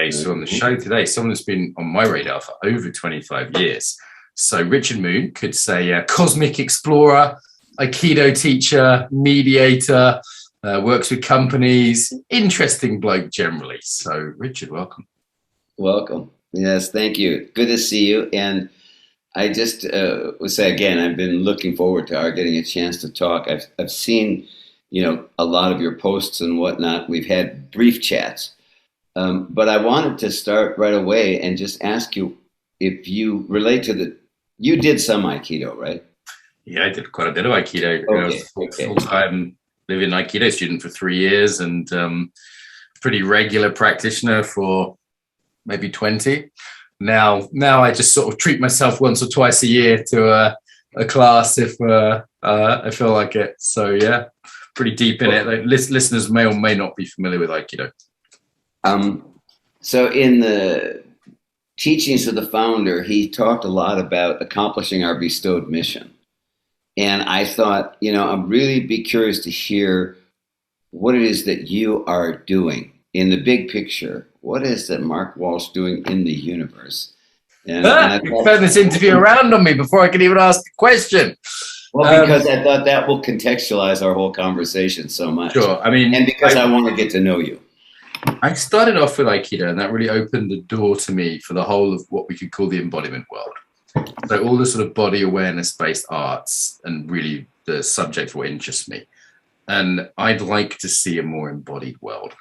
Okay, so on the show today, someone who's been on my radar for over 25 years. So Richard Moon could say cosmic explorer, Aikido teacher, mediator, works with companies, interesting bloke generally. So Richard, welcome. Welcome. Yes, thank you. Good to see you. And I just would say again, I've been looking forward to our getting a chance to talk. I've seen, a lot of your posts and whatnot. We've had brief chats. But I wanted to start right away and just ask you if you relate to you did some Aikido, right? Yeah, I did quite a bit of Aikido. Okay, I was full-time living Aikido student for 3 years and pretty regular practitioner for maybe 20. Now I just sort of treat myself once or twice a year to a class if I feel like it. So yeah, pretty deep in it. Like, listeners may or may not be familiar with Aikido. So in the teachings of the founder, he talked a lot about accomplishing our bestowed mission. And I thought, I'd really be curious to hear what it is that you are doing in the big picture. What is that Mark Walsh doing in the universe? And you turned this interview around on me before I could even ask a question. Well, because I thought that will contextualize our whole conversation so much. Sure. And because I want to get to know you. I started off with Aikido, and that really opened the door to me for the whole of what we could call the embodiment world. So all the sort of body awareness-based arts and really the subject of what interests me. And I'd like to see a more embodied world.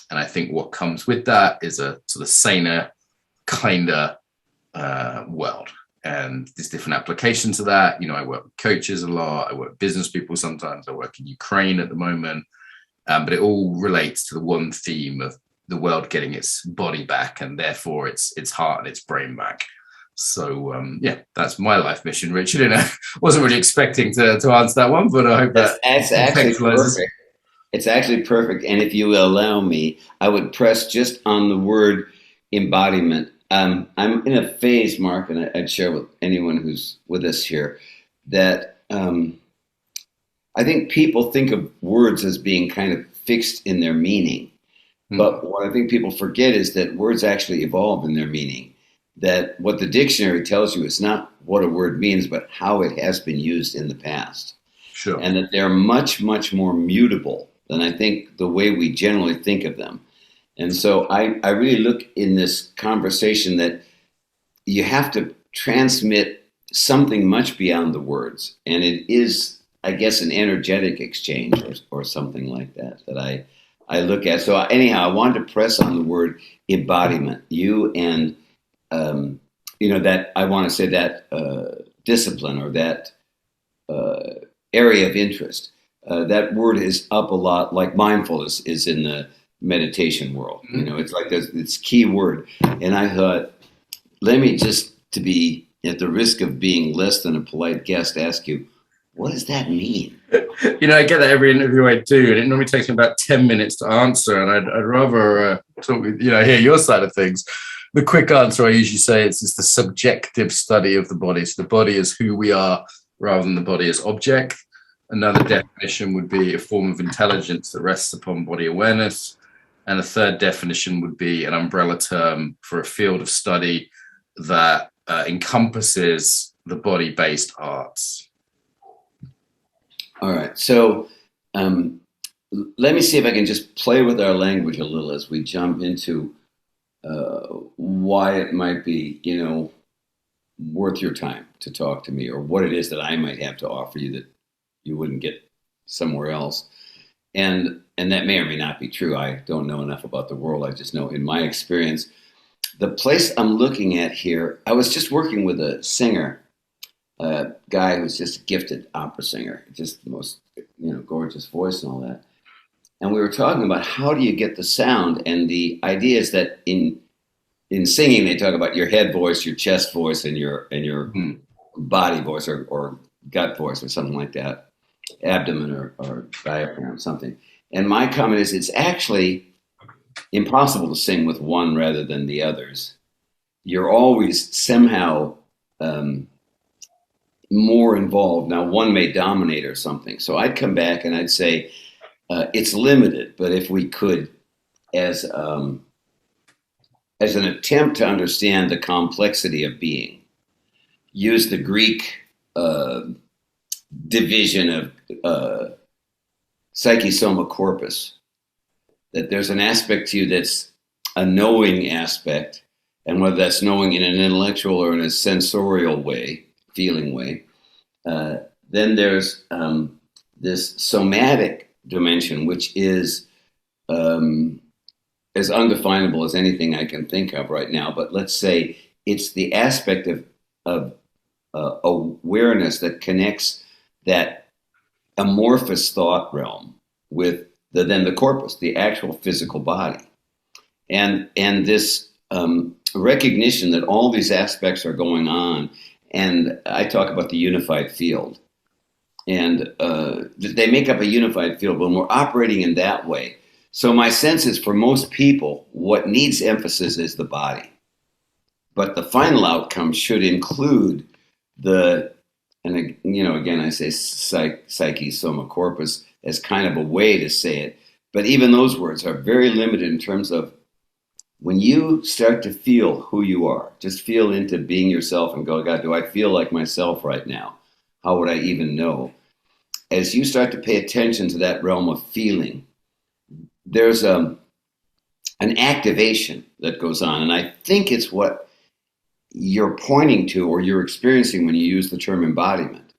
And I think what comes with that is a sort of saner, kinder world. And there's different applications of that. I work with coaches a lot. I work with business people sometimes. I work in Ukraine at the moment. But it all relates to the one theme of the world getting its body back and therefore its heart and its brain back. So, that's my life mission, Richard. I wasn't really expecting to answer that one, but I hope that's actually perfect. It's actually perfect. And if you will allow me, I would press just on the word embodiment. I'm in a phase, Mark, and I'd share with anyone who's with us here, that I think people think of words as being kind of fixed in their meaning. But what I think people forget is that words actually evolve in their meaning. That what the dictionary tells you is not what a word means, but how it has been used in the past. Sure. And that they're much, much more mutable than I think the way we generally think of them. And so I really look in this conversation that you have to transmit something much beyond the words. And it is, I guess, an energetic exchange or something like that I look at. So anyhow, I wanted to press on the word embodiment. You and, that I want to say that discipline or that area of interest. That word is up a lot, like mindfulness is in the meditation world. It's like this key word. And I thought, let me just, to be at the risk of being less than a polite guest, ask you, what does that mean? I get that every interview I do, and it normally takes me about 10 minutes to answer, and I'd rather talk with, hear your side of things. The quick answer I usually say it's the subjective study of the body. So the body is who we are rather than the body as object. Another definition would be a form of intelligence that rests upon body awareness. And a third definition would be an umbrella term for a field of study that encompasses the body-based arts. All right. So let me see if I can just play with our language a little as we jump into why it might be, worth your time to talk to me, or what it is that I might have to offer you that you wouldn't get somewhere else. And that may or may not be true. I don't know enough about the world. I just know in my experience, the place I'm looking at here, I was just working with a singer, a guy who's just a gifted opera singer, just the most, gorgeous voice and all that. And we were talking about how do you get the sound, and the idea is that in singing they talk about your head voice, your chest voice, and your body voice or gut voice or something like that, abdomen or diaphragm, something. And my comment is it's actually impossible to sing with one rather than the others. You're always somehow more involved. Now, one may dominate or something. So I'd come back and I'd say, it's limited, but if we could, as as an attempt to understand the complexity of being. Use the Greek division of psyche, soma, corpus, that there's an aspect to you that's a knowing aspect, and whether that's knowing in an intellectual or in a sensorial way, feeling way, then there's this somatic dimension, which is as undefinable as anything I can think of right now. But let's say it's the aspect of awareness that connects that amorphous thought realm with then the corpus, the actual physical body, and this recognition that all these aspects are going on. And I talk about the unified field, and they make up a unified field when we're operating in that way. So my sense is, for most people, what needs emphasis is the body, but the final outcome should include and again, I say psyche, soma, corpus as kind of a way to say it, but even those words are very limited in terms of when you start to feel who you are, just feel into being yourself and go, God, do I feel like myself right now? How would I even know? As you start to pay attention to that realm of feeling, there's an activation that goes on. And I think it's what you're pointing to or you're experiencing when you use the term embodiment.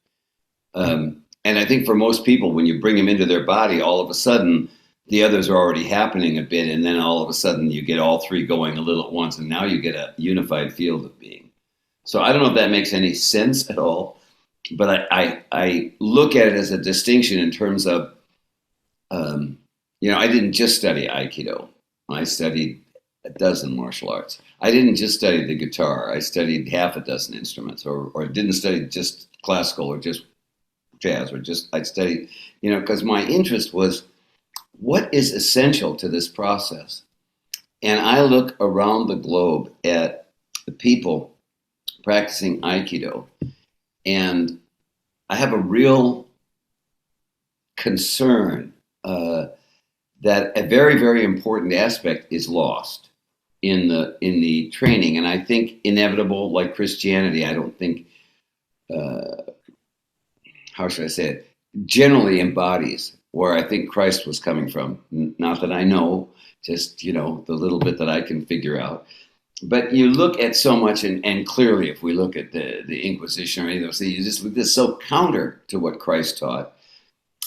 And I think for most people, when you bring them into their body, all of a sudden, the others are already happening a bit. And then all of a sudden, you get all three going a little at once. And now you get a unified field of being. So I don't know if that makes any sense at all. But I look at it as a distinction in terms of, I didn't just study Aikido. I studied a dozen martial arts. I didn't just study the guitar. I studied half a dozen instruments, or didn't study just classical or just jazz, I studied, because my interest was what is essential to this process. And I look around the globe at the people practicing Aikido, and I have a real concern that a very, very important aspect is lost in the training. And I think inevitable, like Christianity, I don't think, how should I say it, generally embodies where I think Christ was coming from. Not that I know, just, the little bit that I can figure out. But you look at so much, and clearly, if we look at the Inquisition or any of those things, you just look, this is so counter to what Christ taught.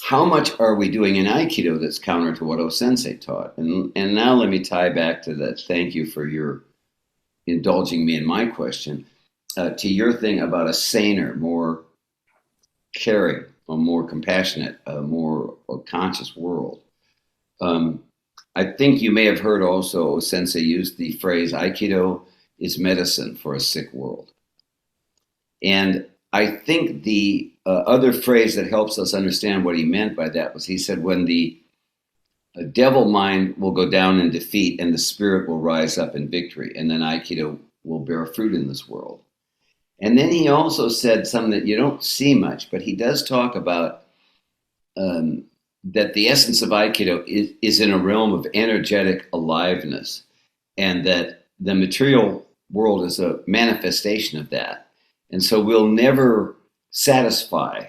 How much are we doing in Aikido that's counter to what O-Sensei taught? And now let me tie back to that. Thank you for your indulging me in my question, to your thing about a saner, more caring, a more compassionate, a more conscious world. I think you may have heard also O-Sensei use the phrase, Aikido is medicine for a sick world. And I think the other phrase that helps us understand what he meant by that was, he said, when the devil mind will go down in defeat and the spirit will rise up in victory, and then Aikido will bear fruit in this world. And then he also said something that you don't see much, but he does talk about that the essence of Aikido is in a realm of energetic aliveness, and that the material world is a manifestation of that. And so we'll never satisfy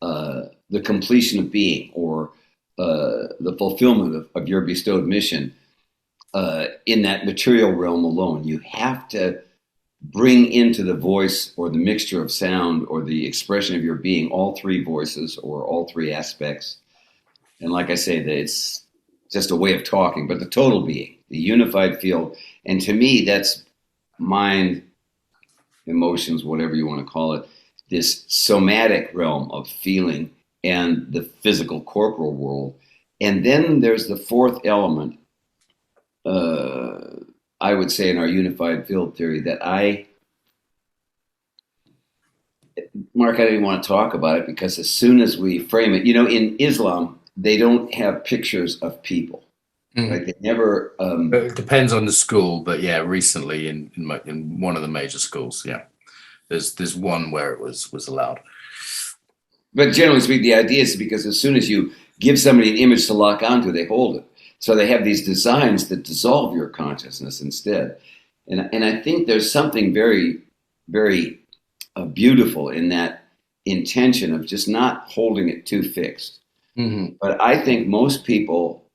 the completion of being or the fulfillment of your bestowed mission in that material realm alone. You have to bring into the voice or the mixture of sound or the expression of your being all three voices or all three aspects. And like I say, it's just a way of talking, but the total being, the unified field. And to me, that's mind, emotions, whatever you want to call it, this somatic realm of feeling and the physical corporal world. And then there's the fourth element, I would say, in our unified field theory that Mark, I didn't want to talk about it because as soon as we frame it, in Islam, they don't have pictures of people. Like they never. It depends on the school, but yeah, recently in one of the major schools, yeah, there's one where it was allowed. But generally speaking, the idea is because as soon as you give somebody an image to lock onto, they hold it. So they have these designs that dissolve your consciousness instead. And I think there's something very, very beautiful in that intention of just not holding it too fixed. Mm-hmm. But I think most people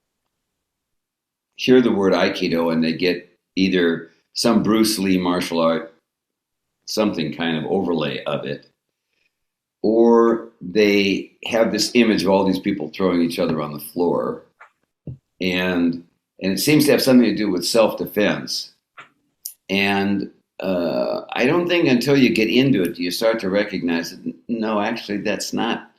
hear the word Aikido and they get either some Bruce Lee martial art, something kind of overlay of it, or they have this image of all these people throwing each other on the floor. And it seems to have something to do with self-defense. And I don't think until you get into it, do you start to recognize that, no, actually, it's not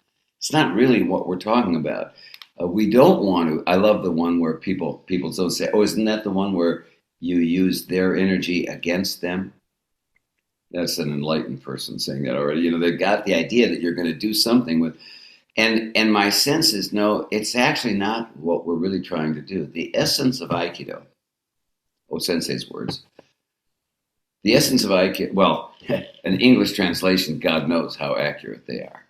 really what we're talking about. We don't want to. I love the one where people don't say, oh, isn't that the one where you use their energy against them? That's an enlightened person saying that already. You know, they've got the idea that you're going to do something with. And my sense is, no, it's actually not what we're really trying to do. The essence of Aikido, Sensei's words, the essence of Aikido, well, an English translation, God knows how accurate they are.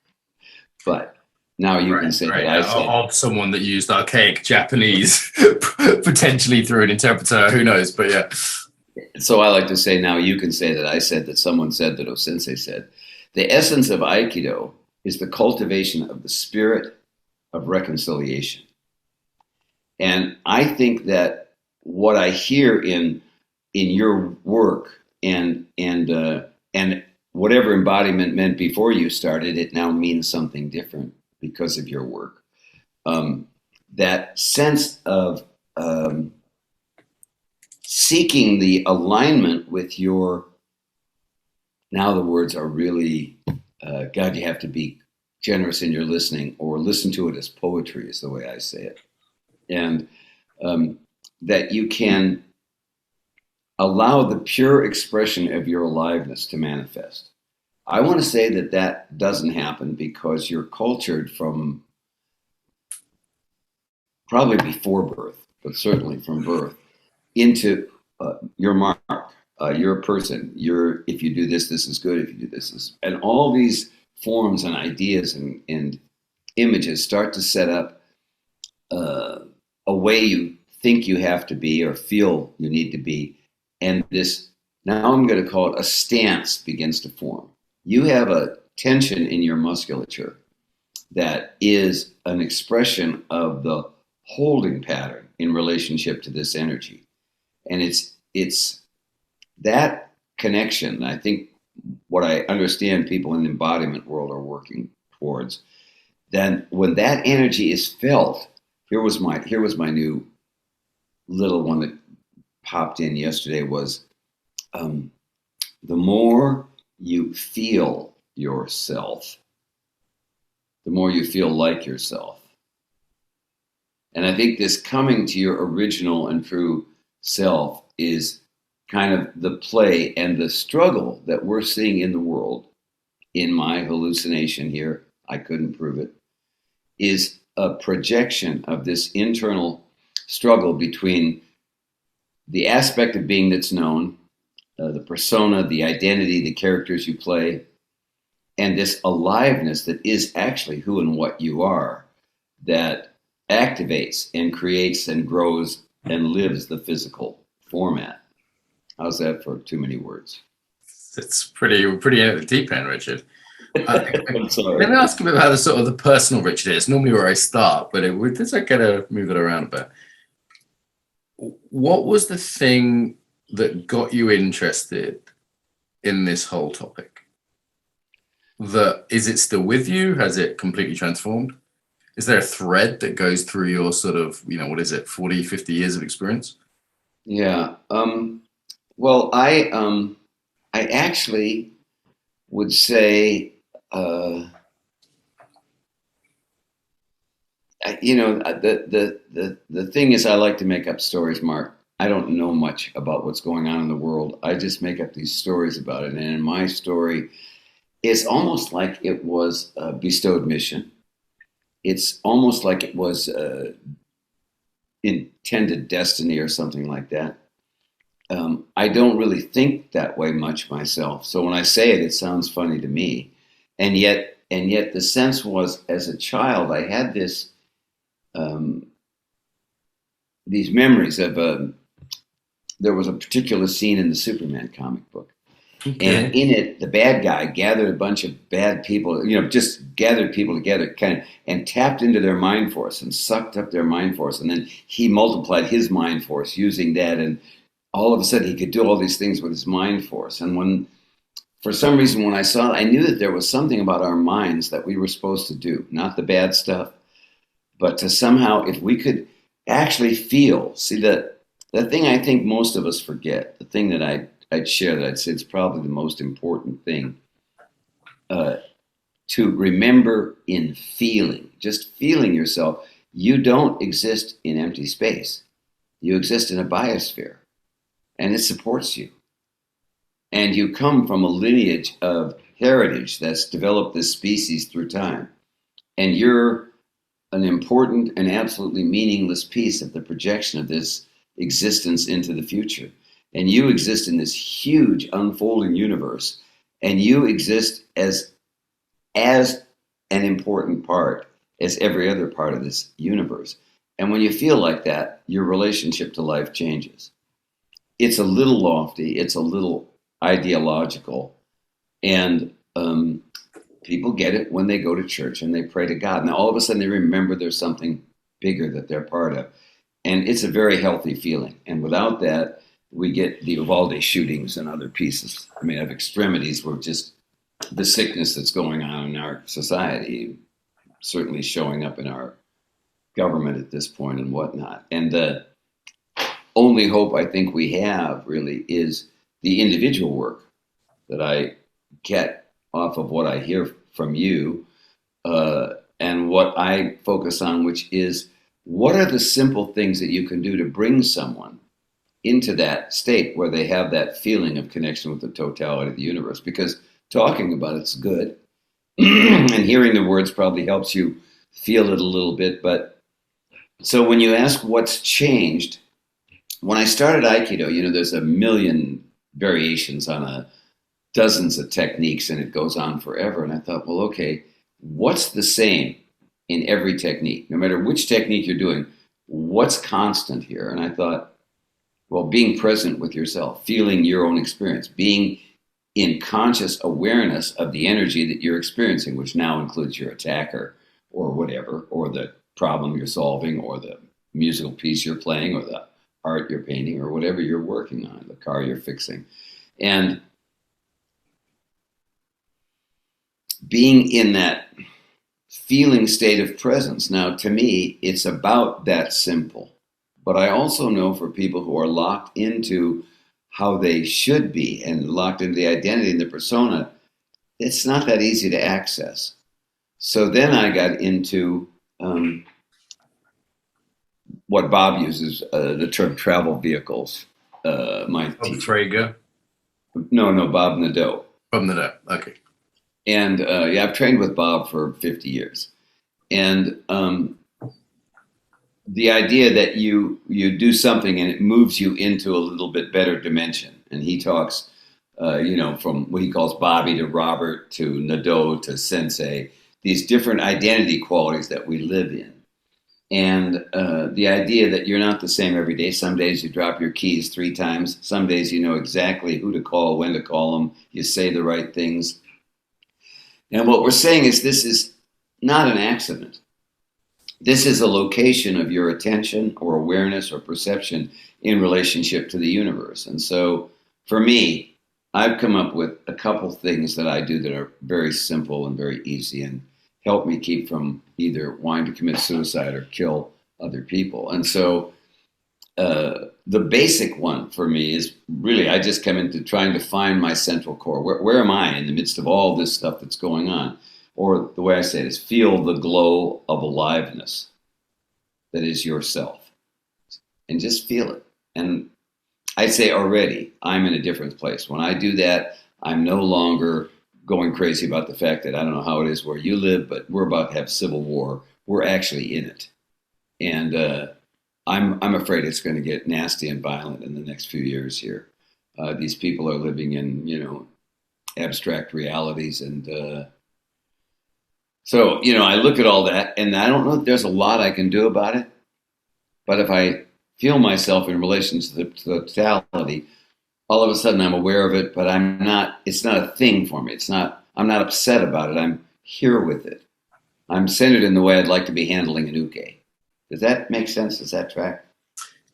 But now you can say that I said. Of someone that used archaic Japanese, potentially through an interpreter, who knows, but yeah. So I like to say now you can say that I said that someone said that Sensei said. The essence of Aikido is the cultivation of the spirit of reconciliation. And I think that what I hear in your work and whatever embodiment meant before you started, it now means something different because of your work. That sense of seeking the alignment with your, now the words are really, God, you have to be generous in your listening, or listen to it as poetry is the way I say it. And that you can allow the pure expression of your aliveness to manifest. I want to say that doesn't happen because you're cultured from probably before birth, but certainly from birth, into your mark. You're a person. If you do this, this is good. If you do this, and all these forms and ideas and images start to set up a way you think you have to be or feel you need to be. And this, now I'm going to call it a stance, begins to form. You have a tension in your musculature that is an expression of the holding pattern in relationship to this energy. And it's that connection, I think what I understand people in the embodiment world are working towards. Then when that energy is felt, here was my new little one that popped in yesterday was the more you feel yourself, the more you feel like yourself. And I think this coming to your original and true self is kind of the play and the struggle that we're seeing in the world. In my hallucination here, I couldn't prove it, is a projection of this internal struggle between the aspect of being that's known, the persona, the identity, the characters you play, and this aliveness that is actually who and what you are, that activates and creates and grows and lives the physical format. How's that for too many words? It's pretty deep end, Richard. I'm sorry. Let me ask a bit about the personal Richard. It's normally where I start, but it's okay to move it around a bit. What was the thing that got you interested in this whole topic? Is it still with you? Has it completely transformed? Is there a thread that goes through your 40, 50 years of experience? Yeah. Well, I actually would say, the thing is, I like to make up stories, Mark. I don't know much about what's going on in the world. I just make up these stories about it. And in my story, it's almost like it was a bestowed mission. It's almost like it was intended destiny or something like that. I don't really think that way much myself. So when I say it, it sounds funny to me. And yet the sense was, as a child, I had this these memories of there was a particular scene in the Superman comic book. Okay. And in it, the bad guy gathered a bunch of bad people, just gathered people together and tapped into their mind force and sucked up their mind force. And then he multiplied his mind force using that. And all of a sudden he could do all these things with his mind force. And for some reason, when I saw it, I knew that there was something about our minds that we were supposed to do, not the bad stuff, but to somehow, if we could actually feel, see the thing I think most of us forget, the thing that I'd share that I'd say it's probably the most important thing, to remember in feeling, just feeling yourself. You don't exist in empty space. You exist in a biosphere, and it supports you. And you come from a lineage of heritage that's developed this species through time. And you're an important and absolutely meaningless piece of the projection of this existence into the future. And you exist in this huge unfolding universe, and you exist as an important part as every other part of this universe. And when you feel like that, your relationship to life changes. It's a little lofty, it's a little ideological, and people get it when they go to church and they pray to God. Now all of a sudden they remember there's something bigger that they're part of. And it's a very healthy feeling. And without that, we get the Uvalde shootings and other pieces, of extremities, where just the sickness that's going on in our society, certainly showing up in our government at this point and whatnot. And the only hope I think we have really is the individual work that I get off of what I hear from you, and what I focus on, which is what are the simple things that you can do to bring someone into that state where they have that feeling of connection with the totality of the universe? Because talking about it's good, and hearing the words probably helps you feel it a little bit. But so when you ask what's changed, when I started Aikido, there's a million variations on dozens of techniques, and it goes on forever. And I thought, well, okay, what's the same in every technique? No matter which technique you're doing, what's constant here? And I thought, well, being present with yourself, feeling your own experience, being in conscious awareness of the energy that you're experiencing, which now includes your attacker or whatever, or the problem you're solving, or the musical piece you're playing, or the art you're painting, or whatever you're working on, the car you're fixing. And being in that feeling state of presence. Now, to me, it's about that simple. But I also know for people who are locked into how they should be and locked into the identity and the persona, it's not that easy to access. So then I got into what Bob uses, the term travel vehicles. My Traeger? No, Bob Nadeau. Bob Nadeau, okay. And I've trained with Bob for 50 years. And the idea that you do something and it moves you into a little bit better dimension. And he talks, from what he calls Bobby to Robert to Nadeau to Sensei, these different identity qualities that we live in. And the idea that you're not the same every day. Some days you drop your keys 3 times. Some days you know exactly who to call, when to call them. You say the right things. And what we're saying is this is not an accident. This is a location of your attention or awareness or perception in relationship to the universe. And so for me, I've come up with a couple things that I do that are very simple and very easy and help me keep from either wanting to commit suicide or kill other people. And so the basic one for me is really, I just come into trying to find my central core. Where am I in the midst of all this stuff that's going on? Or the way I say it is feel the glow of aliveness that is yourself. And just feel it. And I say already, I'm in a different place. When I do that, I'm no longer going crazy about the fact that I don't know how it is where you live, but we're about to have civil war. We're actually in it. And I'm afraid it's going to get nasty and violent in the next few years here. These people are living in, abstract realities. And so, I look at all that, and I don't know if there's a lot I can do about it. But if I feel myself in relation to the totality, all of a sudden I'm aware of it, but it's not a thing for me. I'm not upset about it. I'm here with it. I'm centered in the way I'd like to be handling an uke. Does that make sense? Does that track?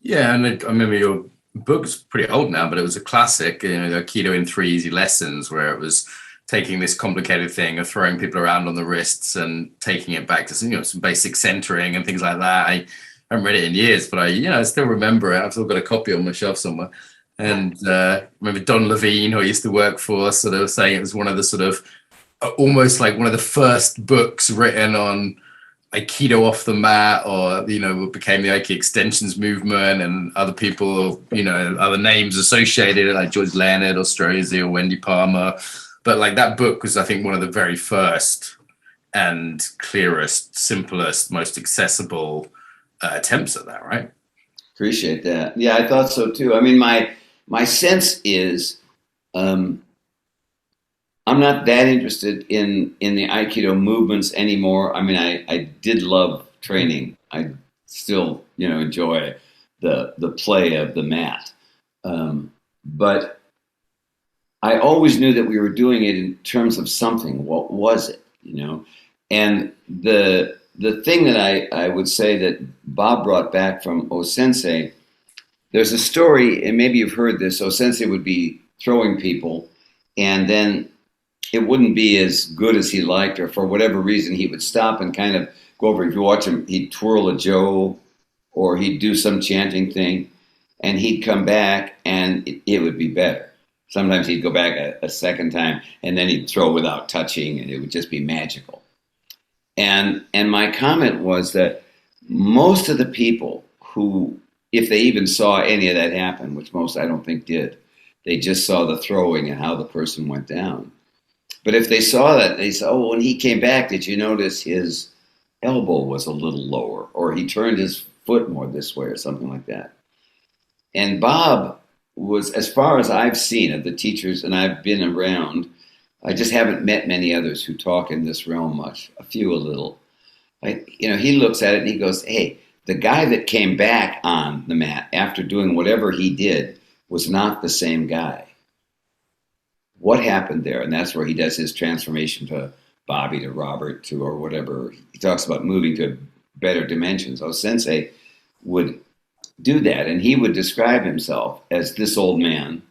Yeah, and I remember your book's pretty old now, but it was a classic, the Aikido in 3 Easy Lessons, where it was taking this complicated thing of throwing people around on the wrists and taking it back to some basic centering and things like that. I haven't read it in years, but I still remember it. I've still got a copy on my shelf somewhere. And I remember Don Levine, who I used to work for, sort of saying it was one of the sort of almost like one of the first books written on Aikido off the mat, or what became the Aikido extensions movement, and other people, other names associated, like George Leonard or Strozzi or Wendy Palmer. But like that book was, I think, one of the very first and clearest, simplest, most accessible attempts at that, right? Appreciate that. Yeah, I thought so too. I mean, my sense is I'm not that interested in the Aikido movements anymore. I mean, I did love training. I still, enjoy the play of the mat. But I always knew that we were doing it in terms of something. What was it, And the thing that I would say that Bob brought back from O-sensei, there's a story, and maybe you've heard this. O-sensei would be throwing people, and then it wouldn't be as good as he liked, or for whatever reason, he would stop and kind of go over. If you watch him, he'd twirl a jo, or he'd do some chanting thing, and he'd come back, and it would be better. Sometimes he'd go back a second time, and then he'd throw without touching, and it would just be magical. And my comment was that most of the people who, if they even saw any of that happen, which most I don't think did, they just saw the throwing and how the person went down. But if they saw that, they said, oh, when he came back, did you notice his elbow was a little lower, or he turned his foot more this way, or something like that? And Bob was, as far as I've seen of the teachers, and I've been around, I just haven't met many others who talk in this realm much, a few a little. He looks at it and he goes, hey, the guy that came back on the mat after doing whatever he did was not the same guy. What happened there? And that's where he does his transformation to Bobby, to Robert, to or whatever. He talks about moving to better dimensions. O-sensei would do that, and he would describe himself as this old man,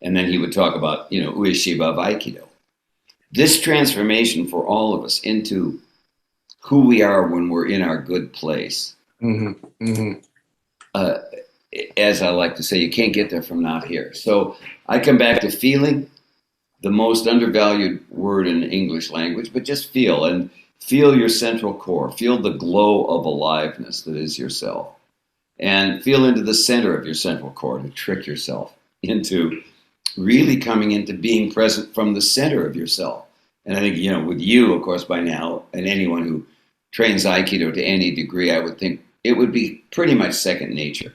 and then he would talk about, Ueshiba of Aikido. This transformation for all of us into who we are when we're in our good place. Mm-hmm. Mm-hmm. As I like to say, you can't get there from not here. So I come back to feeling, the most undervalued word in the English language, but just feel, and feel your central core. Feel the glow of aliveness that is yourself. And feel into the center of your central core to trick yourself into really coming into being present from the center of yourself. And I think, with you, of course, by now, and anyone who trains Aikido to any degree, I would think it would be pretty much second nature.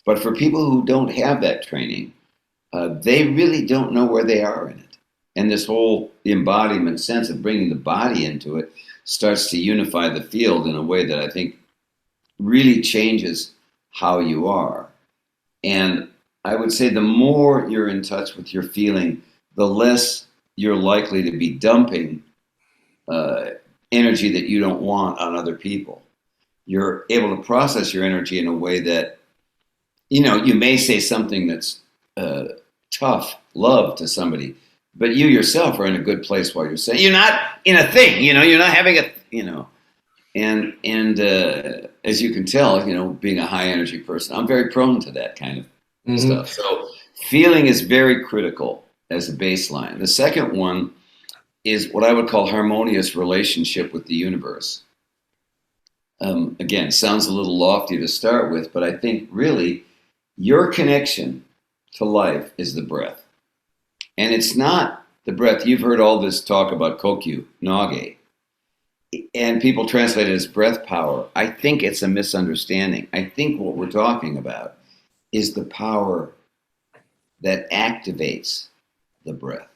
But for people who don't have that training, they really don't know where they are in it. And this whole embodiment sense of bringing the body into it starts to unify the field in a way that I think really changes how you are. And I would say the more you're in touch with your feeling, the less you're likely to be dumping energy that you don't want on other people. You're able to process your energy in a way that, you may say something that's tough love to somebody, but you yourself are in a good place while you're saying, you're not in a thing, you're not having a, and as you can tell, being a high energy person, I'm very prone to that kind of stuff. So feeling is very critical as a baseline. The second one is what I would call harmonious relationship with the universe. Again, sounds a little lofty to start with, but I think really your connection to life is the breath. And it's not the breath. You've heard all this talk about kokyu, nage, and people translate it as breath power. I think it's a misunderstanding. I think what we're talking about is the power that activates the breath.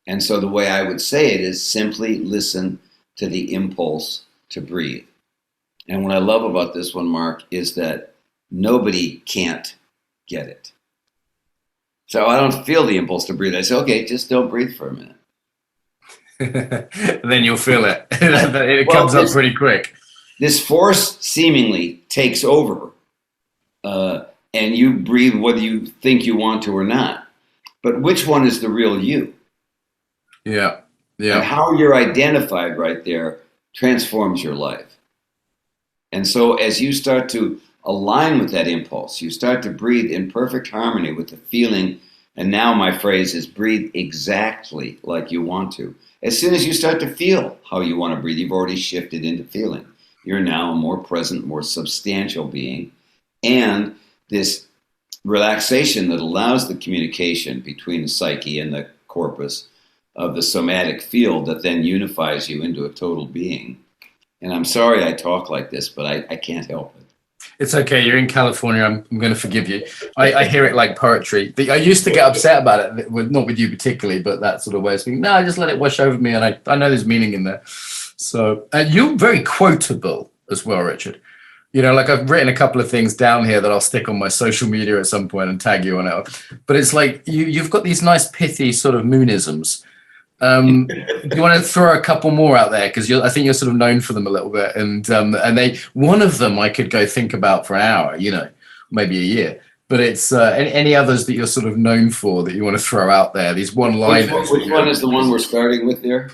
And so the way I would say it is simply listen to the impulse to breathe. And what I love about this one, Mark, is that nobody can't get it. So I don't feel the impulse to breathe. I say, okay, just don't breathe for a minute. Then you'll feel it. It comes up pretty quick. This force seemingly takes over, and you breathe whether you think you want to or not. But which one is the real you? Yeah, yeah. And how you're identified right there transforms your life. And so as you start to align with that impulse, you start to breathe in perfect harmony with the feeling. And now my phrase is breathe exactly like you want to. As soon as you start to feel how you want to breathe, you've already shifted into feeling. You're now a more present, more substantial being. And this relaxation that allows the communication between the psyche and the corpus of the somatic field that then unifies you into a total being. And I'm sorry I talk like this, but I can't help it. It's okay. You're in California. I'm going to forgive you. I hear it like poetry. I used to get upset about it, not with you particularly, but that sort of way of speaking. No, just let it wash over me. And I know there's meaning in there. So, and you're very quotable as well, Richard. You know, like I've written a couple of things down here that I'll stick on my social media at some point and tag you on it. But it's like you've got these nice pithy sort of Moonisms. Do you want to throw a couple more out there, because I think you're sort of known for them a little bit, and one of them I could go think about for an hour, you know, maybe a year, but it's any others that you're sort of known for that you want to throw out there, these one-liners. Which one is the one we're starting with there?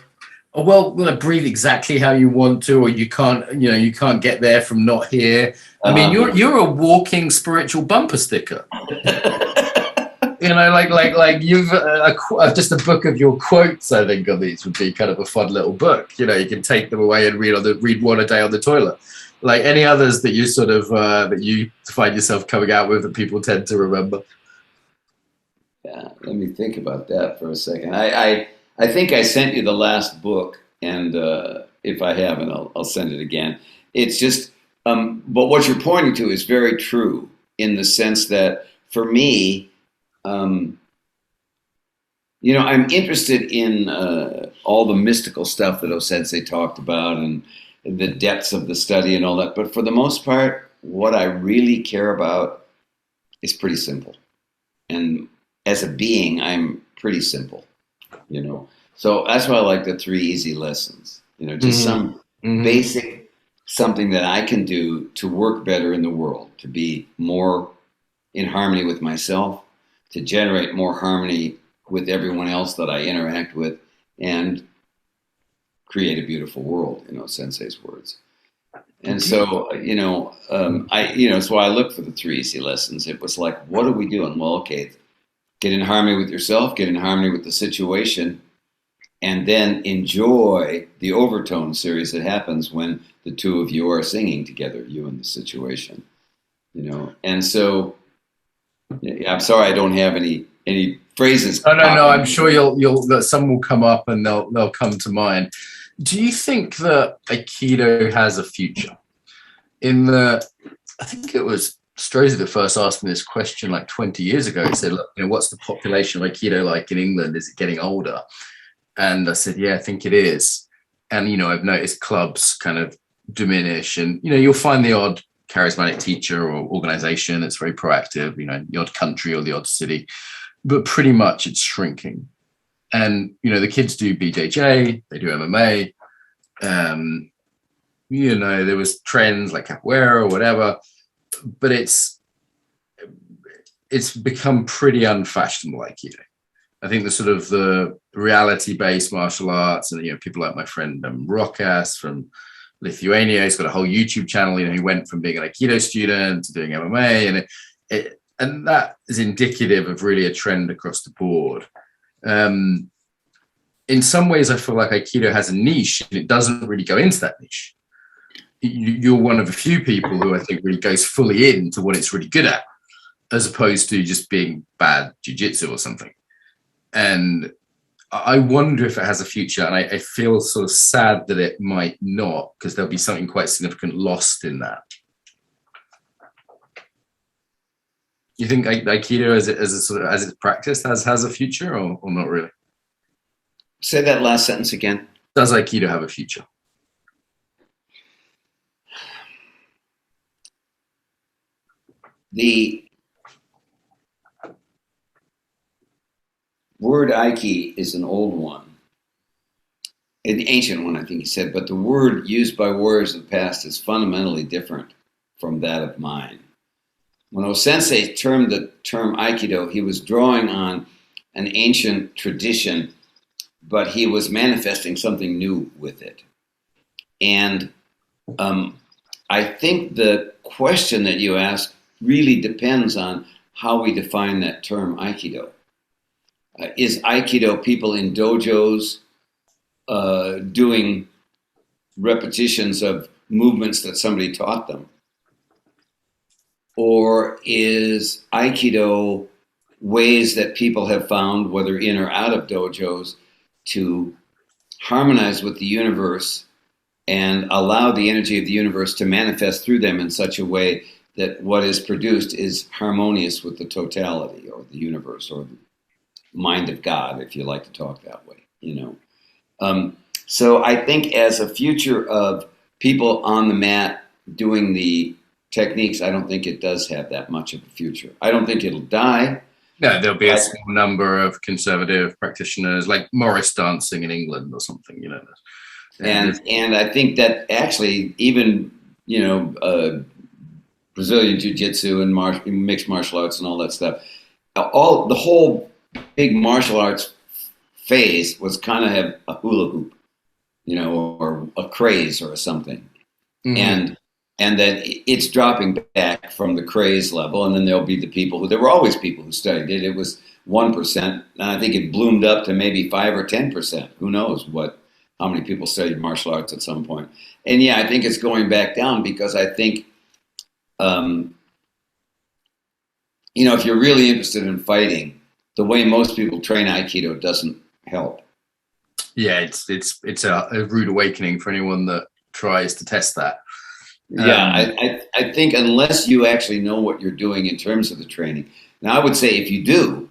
Oh, well, breathe exactly how you want to, or you can't get there from not here. I mean, you're a walking spiritual bumper sticker. You know, like you've just a book of your quotes. I think on these would be kind of a fun little book. You know, you can take them away and read one a day on the toilet. Like any others that you sort of that you find yourself coming out with that people tend to remember. Yeah, let me think about that for a second. I think I sent you the last book, and if I haven't, I'll send it again. It's just, but what you're pointing to is very true in the sense that for me. You know, I'm interested in all the mystical stuff that O-Sensei talked about and the depths of the study and all that. But for the most part, what I really care about is pretty simple. And as a being, I'm pretty simple, you know. So that's why I like the 3 easy lessons, you know, just some basic, something that I can do to work better in the world, to be more in harmony with myself, to generate more harmony with everyone else that I interact with, and create a beautiful world, you know, Sensei's words. And so, you know, it's why I look for the 3 easy lessons. It was like, what are we doing? Well, okay, get in harmony with yourself, get in harmony with the situation, and then enjoy the overtone series that happens when the 2 of you are singing together, you and the situation, you know. And so, I'm sorry I don't have any phrases. No. I'm sure that some will come up and they'll come to mind. Do you think that Aikido has a future? I think it was Strozzi that first asked me this question like 20 years ago. He said, "Look, you know, what's the population of Aikido like in England? Is it getting older?" And I said, "Yeah, I think it is." And you know, I've noticed clubs kind of diminish, and you know, you'll find the odd charismatic teacher or organization that's very proactive, you know, the odd country or the odd city, but pretty much it's shrinking. And, you know, the kids do BJJ, they do MMA, you know, there was trends like capoeira or whatever, but it's become pretty unfashionable Aikido. I think the sort of the reality-based martial arts, and, you know, people like my friend Rokas from Lithuania, he's got a whole YouTube channel. You know, he went from being an Aikido student to doing MMA, and that is indicative of really a trend across the board. In some ways, I feel like Aikido has a niche, and it doesn't really go into that niche. You're one of a few people who I think really goes fully into what it's really good at, as opposed to just being bad jiu-jitsu or something. And I wonder if it has a future, and I feel sort of sad that it might not, because there'll be something quite significant lost in that. You think Aikido as it's practiced has a future, or not really? Say that last sentence again. Does Aikido have a future? the word Aiki is an old one, an ancient one, I think he said, but the word used by warriors of the past is fundamentally different from that of mine. When O-sensei termed the term Aikido, he was drawing on an ancient tradition, but he was manifesting something new with it. And I think the question that you asked really depends on how we define that term Aikido. Is Aikido people in dojos doing repetitions of movements that somebody taught them? Or is Aikido ways that people have found, whether in or out of dojos, to harmonize with the universe and allow the energy of the universe to manifest through them in such a way that what is produced is harmonious with the totality or the universe or the mind of God, if you like to talk that way, you know. So I think as a future of people on the mat doing the techniques, I don't think it does have that much of a future. I don't think it'll die. No, there'll be a small number of conservative practitioners, like Morris dancing in England or something, you know. And I think that actually even, you know, Brazilian Jiu-Jitsu and mixed martial arts and all that stuff, the whole big martial arts phase was kind of a hula hoop, you know, or a craze or something. Mm-hmm. And that it's dropping back from the craze level, and then there'll be the people there were always people who studied it. It was 1%, and I think it bloomed up to maybe 5 or 10%. Who knows how many people studied martial arts at some point. And yeah, I think it's going back down because I think, you know, if you're really interested in fighting, the way most people train Aikido doesn't help. Yeah, it's a rude awakening for anyone that tries to test that. Yeah, I think unless you actually know what you're doing in terms of the training. Now, I would say if you do,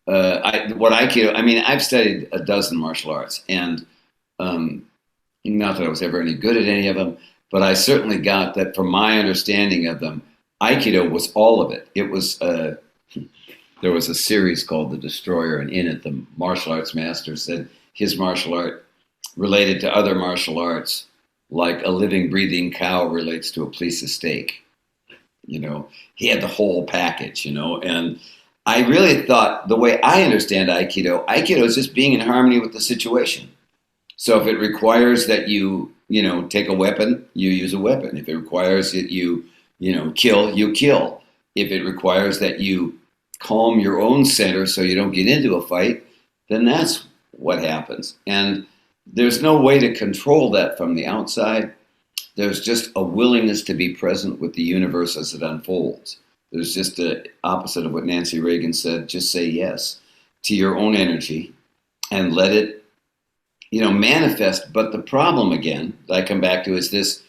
Aikido, I mean, I've studied a dozen martial arts, and not that I was ever any good at any of them, but I certainly got that from my understanding of them, Aikido was all of it. It was, there was a series called The Destroyer, and in it, the martial arts master said his martial art related to other martial arts like a living, breathing cow relates to a piece of steak. You know, he had the whole package, you know, and I really thought the way I understand Aikido is just being in harmony with the situation. So if it requires that you know, take a weapon, you use a weapon. If it requires that you know, kill, you kill. If it requires that you calm your own center so you don't get into a fight, then that's what happens. And there's no way to control that from the outside. There's just a willingness to be present with the universe as it unfolds. There's just the opposite of what Nancy Reagan said, just say yes to your own energy and let it, you know, manifest. But the problem, again, that I come back to is this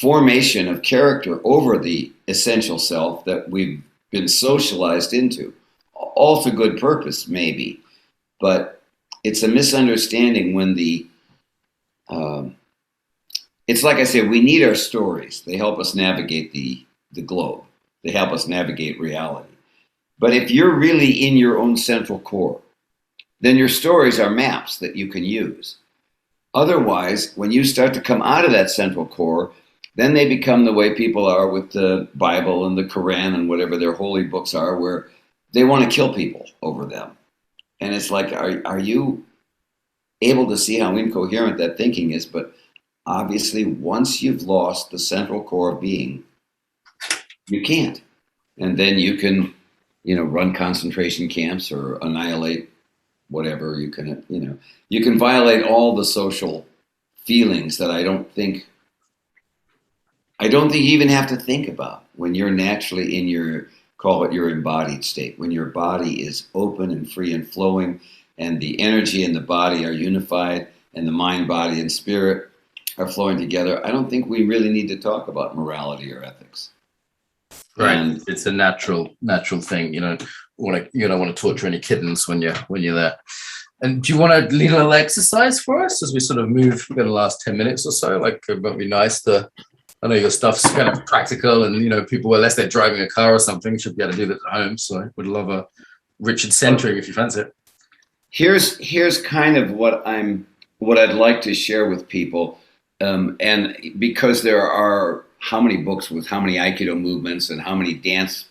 formation of character over the essential self that we've been socialized into, all for good purpose, maybe. But it's a misunderstanding when it's like I say, we need our stories. They help us navigate the globe. They help us navigate reality. But if you're really in your own central core, then your stories are maps that you can use. Otherwise, when you start to come out of that central core, then they become the way people are with the Bible and the Quran and whatever their holy books are, where they want to kill people over them. And it's like, are you able to see how incoherent that thinking is? But obviously, once you've lost the central core of being, you can't. And then you can, you know, run concentration camps or annihilate whatever. You can, you know, you can violate all the social feelings that I don't think you even have to think about when you're naturally in your, call it your embodied state, when your body is open and free and flowing and the energy and the body are unified and the mind, body, and spirit are flowing together. I don't think we really need to talk about morality or ethics. Right. And it's a natural thing. You don't want to torture any kittens when you're there. And do you want to lead a little exercise for us as we sort of move? We've got the last 10 minutes or so. Like, it might be nice to I know your stuff's kind of practical, and people, unless they're driving a car or something, should be able to do that at home. So I would love a Richard centering if you fancy it. Here's kind of what I'd like to share with people, and because there are how many books with how many Aikido movements and how many dance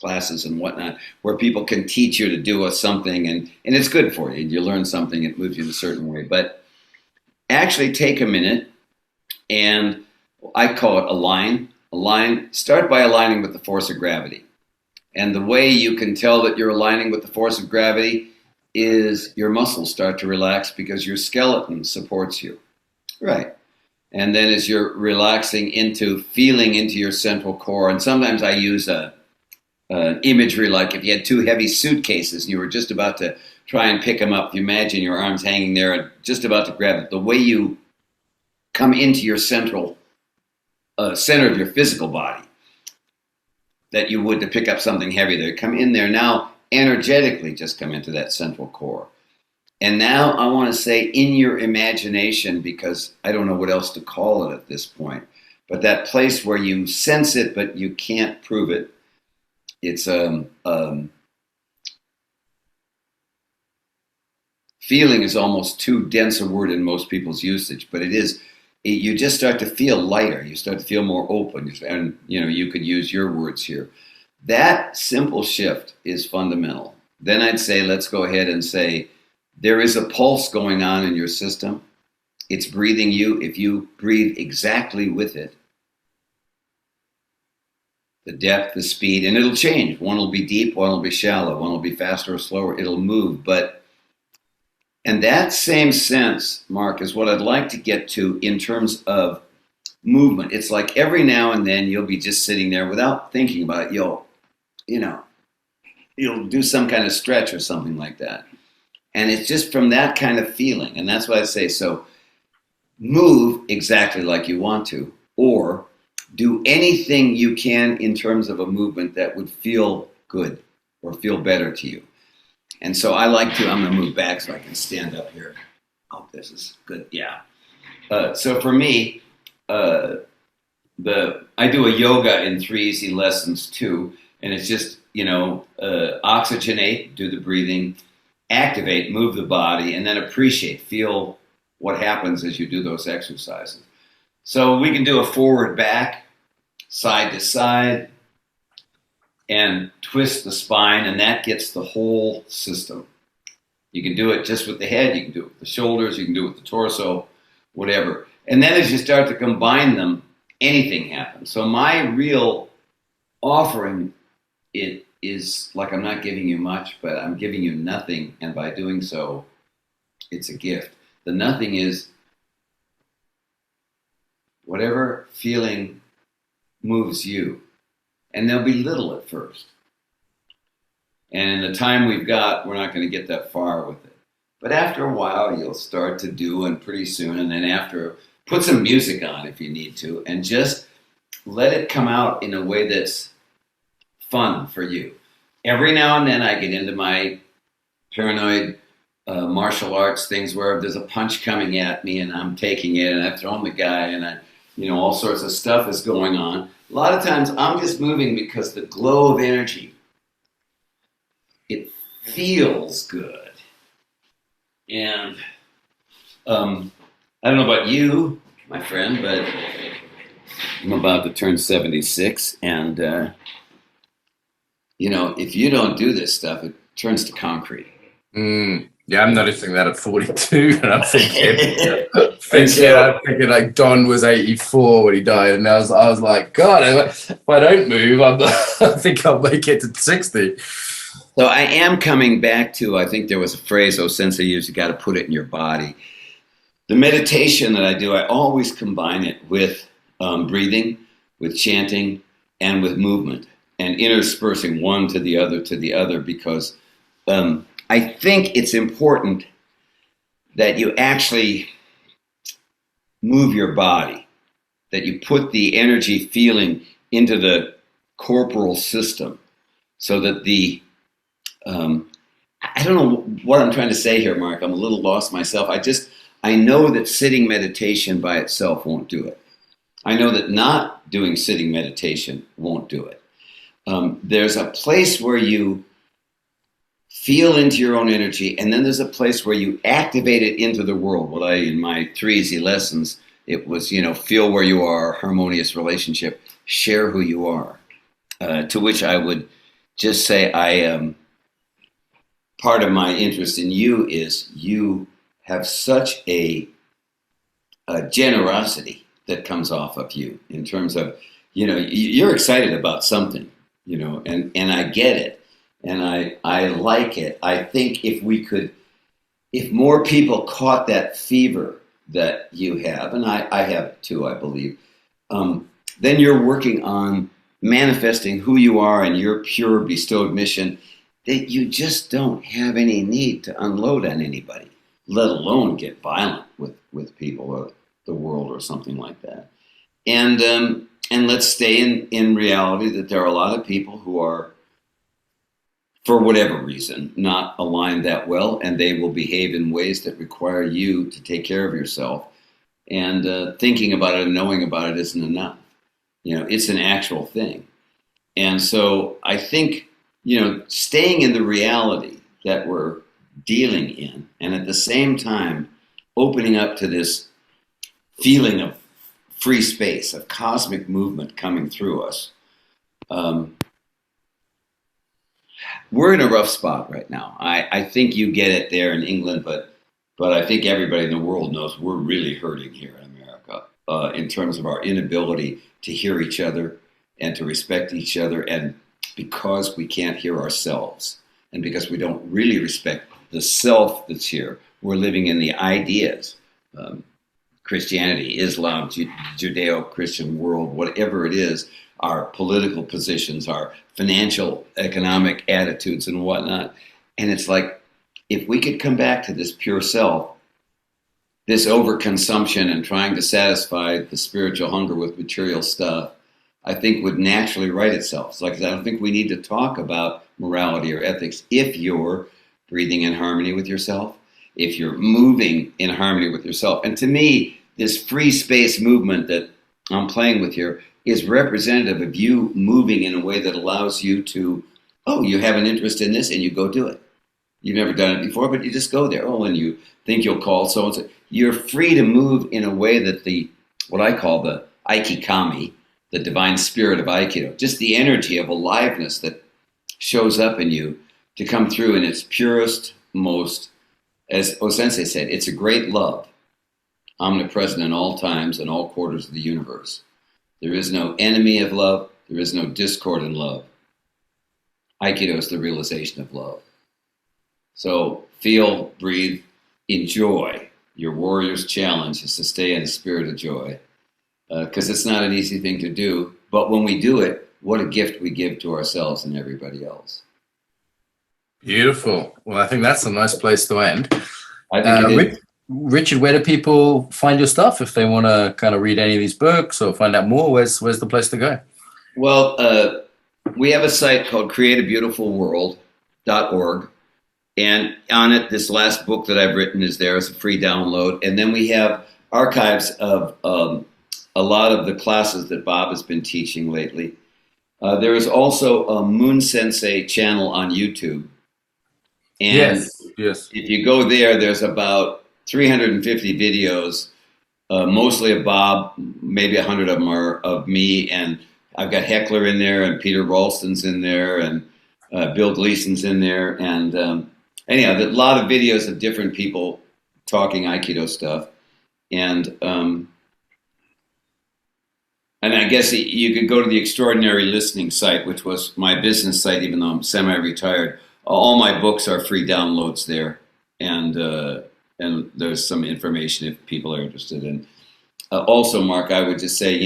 classes and whatnot, where people can teach you to do something, and it's good for you. You learn something, it moves you in a certain way. But actually take a minute, and I call it align. Start by aligning with the force of gravity. And the way you can tell that you're aligning with the force of gravity is your muscles start to relax because your skeleton supports you. Right. And then as you're relaxing into feeling into your central core, and sometimes I use an imagery like if you had two heavy suitcases and you were just about to try and pick them up, you imagine your arms hanging there and just about to grab it. The way you come into your center of your physical body that you would to pick up something heavy there, come in there now, energetically just come into that central core. And now I want to say in your imagination, because I don't know what else to call it at this point, but that place where you sense it but you can't prove it. It's feeling is almost too dense a word in most people's usage, but it is. You just start to feel lighter. You start to feel more open, and you could use your words here. That simple shift is fundamental. Then I'd say let's go ahead and say there is a pulse going on in your system. It's breathing you. If you breathe exactly with it, the depth, the speed, and it'll change. One will be deep, one will be shallow, one will be faster or slower. It'll move, and that same sense, Mark, is what I'd like to get to in terms of movement. It's like every now and then you'll be just sitting there without thinking about it. You'll do some kind of stretch or something like that. And it's just from that kind of feeling. And that's what I say. So move exactly like you want to, or do anything you can in terms of a movement that would feel good or feel better to you. And so I'm going to move back so I can stand up here. Oh, this is good. Yeah. So for me, I do a yoga in 3 easy lessons too. And it's just, oxygenate, do the breathing, activate, move the body, and then appreciate, feel what happens as you do those exercises. So we can do a forward back, side to side, and twist the spine, and that gets the whole system. You can do it just with the head, you can do it with the shoulders, you can do it with the torso, whatever. And then as you start to combine them, anything happens. So my real offering, it is like I'm not giving you much, but I'm giving you nothing, and by doing so, it's a gift. The nothing is whatever feeling moves you. And they'll be little at first. And in the time we've got, we're not going to get that far with it. But after a while, you'll start to do, and pretty soon, and then put some music on if you need to, and just let it come out in a way that's fun for you. Every now and then I get into my paranoid martial arts things where there's a punch coming at me and I'm taking it and I've thrown the guy and all sorts of stuff is going on. A lot of times I'm just moving because the glow of energy, it feels good. And I don't know about you, my friend, but I'm about to turn 76. And, if you don't do this stuff, it turns to concrete. Yeah, I'm noticing that at 42, and I'm thinking like Don was 84 when he died, and I was like, God, if I don't move, I think I'll make it to 60. So I am coming back to, I think there was a phrase Sensei used, you got to put it in your body. The meditation that I do, I always combine it with breathing, with chanting, and with movement, and interspersing one to the other, because I think it's important that you actually move your body, that you put the energy feeling into the corporal system so that I don't know what I'm trying to say here, Mark. I'm a little lost myself. I know that sitting meditation by itself won't do it. I know that not doing sitting meditation won't do it. There's a place where you feel into your own energy, and then there's a place where you activate it into the world. What in my 3 easy lessons, it was, feel where you are, harmonious relationship, share who you are. To which I would just say, part of my interest in you is you have such a generosity that comes off of you in terms of, you're excited about something, and I get it. And I like it. I think if more people caught that fever that you have, and I have it too, I believe, then you're working on manifesting who you are and your pure bestowed mission, that you just don't have any need to unload on anybody, let alone get violent with people or the world or something like that. And let's stay in reality that there are a lot of people who are, for whatever reason, not aligned that well, and they will behave in ways that require you to take care of yourself. And thinking about it and knowing about it isn't enough. It's an actual thing. And so I think, staying in the reality that we're dealing in, and at the same time opening up to this feeling of free space, of cosmic movement coming through us. We're in a rough spot right now. I think you get it there in England, but I think everybody in the world knows we're really hurting here in America in terms of our inability to hear each other and to respect each other, and because we can't hear ourselves, and because we don't really respect the self that's here. We're living in the ideas, Christianity, Islam, Judeo-Christian world, whatever it is, our political positions, our financial, economic attitudes and whatnot. And it's like, if we could come back to this pure self, this overconsumption and trying to satisfy the spiritual hunger with material stuff, I think would naturally right itself. So like I don't think we need to talk about morality or ethics if you're breathing in harmony with yourself, if you're moving in harmony with yourself. And to me, this free space movement that I'm playing with here is representative of you moving in a way that allows you to, you have an interest in this and you go do it. You've never done it before, but you just go there. And you think you'll call so-and-so. You're free to move in a way that what I call the aikikami, the divine spirit of Aikido, just the energy of aliveness that shows up in you to come through in its purest, most, as O-sensei said, it's a great love, omnipresent in all times and all quarters of the universe. There is no enemy of love. There is no discord in love. Aikido is the realization of love. So feel, breathe, enjoy. Your warrior's challenge is to stay in a spirit of joy, because it's not an easy thing to do. But when we do it, what a gift we give to ourselves and everybody else. Beautiful. Well, I think that's a nice place to end. I think it is. Richard, where do people find your stuff if they want to kind of read any of these books or find out more? Where's the place to go? Well, we have a site called createabeautifulworld.org. And on it, this last book that I've written is there as a free download. And then we have archives of a lot of the classes that Bob has been teaching lately. There is also a Moon Sensei channel on YouTube. And yes. If you go there, there's about 350 videos, mostly of Bob, maybe 100 of them are of me. And I've got Heckler in there, and Peter Ralston's in there, and Bill Gleason's in there. And anyhow, a lot of videos of different people talking Aikido stuff. And I guess you could go to the Extraordinary Listening site, which was my business site, even though I'm semi-retired. All my books are free downloads there. And there's some information if people are interested in. Also, Mark, I would just say,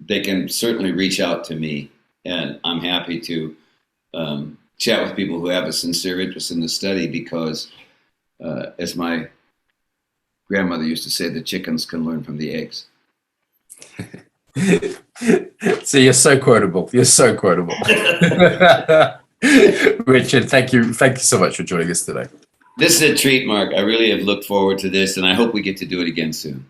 they can certainly reach out to me, and I'm happy to chat with people who have a sincere interest in the study, because as my grandmother used to say, the chickens can learn from the eggs. So you're so quotable. Richard, thank you so much for joining us today. This is a treat, Mark. I really have looked forward to this, and I hope we get to do it again soon.